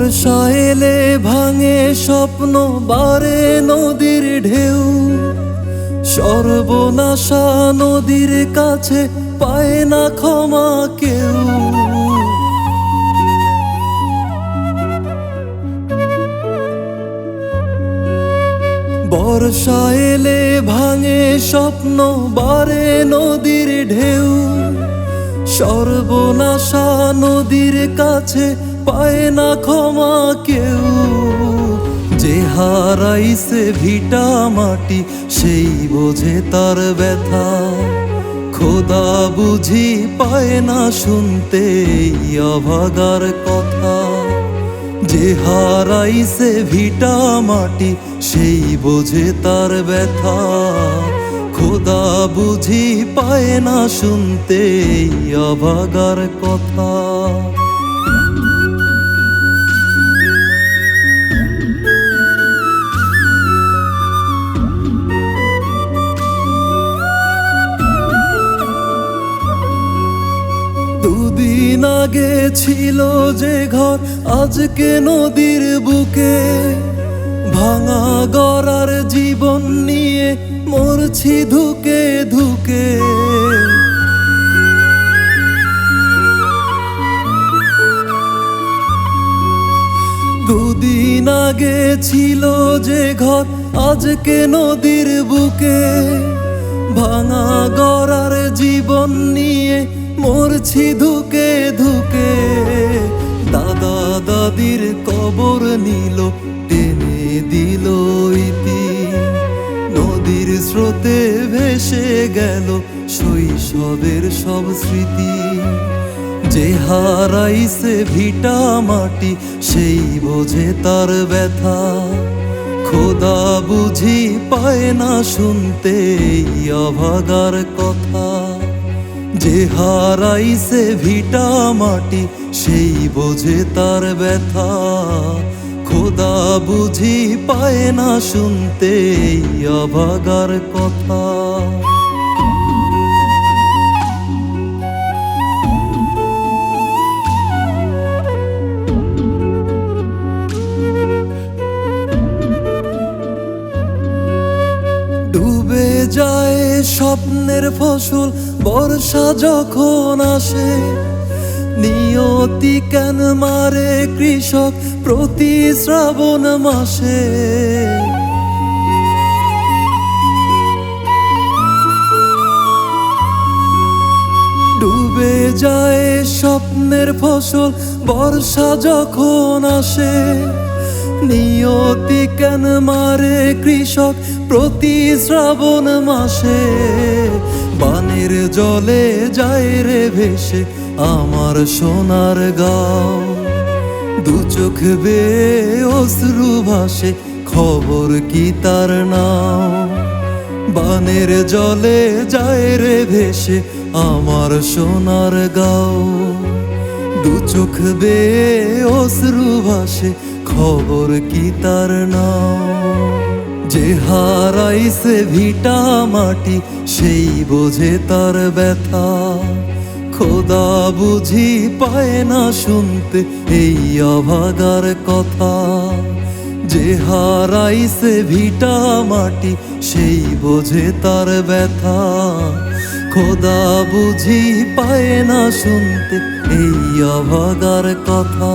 বর্ষা এলে ভাঙে স্বপ্ন, বারে নদীর ঢেউ। সর্বনাশা নদীর কাছে পায় না ক্ষমা কেউ। বর্ষা এলে ভাঙে স্বপ্ন, বারে নদীর ঢেউ। সর্বনাশা নদীর কাছে পায় না ক্ষমা কেউ। যে হারাইছে ভিটা মাটি, সেই বোঝে তার ব্যথা। খোদা বুঝি পায় না শুনতে এই অভাগার কথা। যে হারাইছে ভিটা মাটি, সেই বোঝে তার ব্যথা। খোদা বুঝি পায় না শুনতে এই অভাগার কথা। দুদিন আগে ছিল যে ঘর, আজকে নদীর বুকে। ভাঙা গড়ার জীবন নিয়ে মরছি ধুকে ধুকে। দুদিন আগে ছিল যে ঘর, আজকে নদীর বুকে। ভাঙা গড়ার জীবন নিয়ে মরছি ধুকে ধুকে। দাদা দাদির কবর নিল, টেনে দিল ইতি। নদীর স্রোতে ভেসে গেল শৈশবের সব স্মৃতি। যে হারাইছে ভিটা মাটি, সেই বোঝে তার ব্যথা। খোদা বুঝি পায় না শুনতে এই অভাগার কথা। যে হারাইছে ভিটা মাটি, সেই বোঝে তার ব্যথা। খোদা বুঝি পায় না শুনতে এই অভাগার কথা। ডুবে যায় স্বপ্নের ফসল বর্ষা যখন আসে। নিয়তি কেন মারে কৃষক প্রতি শ্রাবণ মাসে। ডুবে যায় স্বপ্নের ফসল বর্ষা যখন আসে। নিয়তি কেন মারে কৃষক প্রতি শ্রাবণ মাসে। বানের জলে যায় রে ভেসে আমার সোনার গাঁও। দু চোখ বেয়ে অশ্রু ভাসে, খবর কি তার নাও। বানের জলে যায় রে ভেসে আমার সোনার গাঁও। দু চোখ বেয়ে অশ্রু ভাসে, খবর কি তার নাও। যে হারাইছে ভিটা মাটি, সেই বোঝে তার ব্যথা। খোদা বুঝি পায় না শুনতে এই অভাগার কথা। যে হারাইছে ভিটা মাটি, সেই বোঝে তার ব্যথা। খোদা বুঝি পায় না শুনতে এই অভাগার কথা।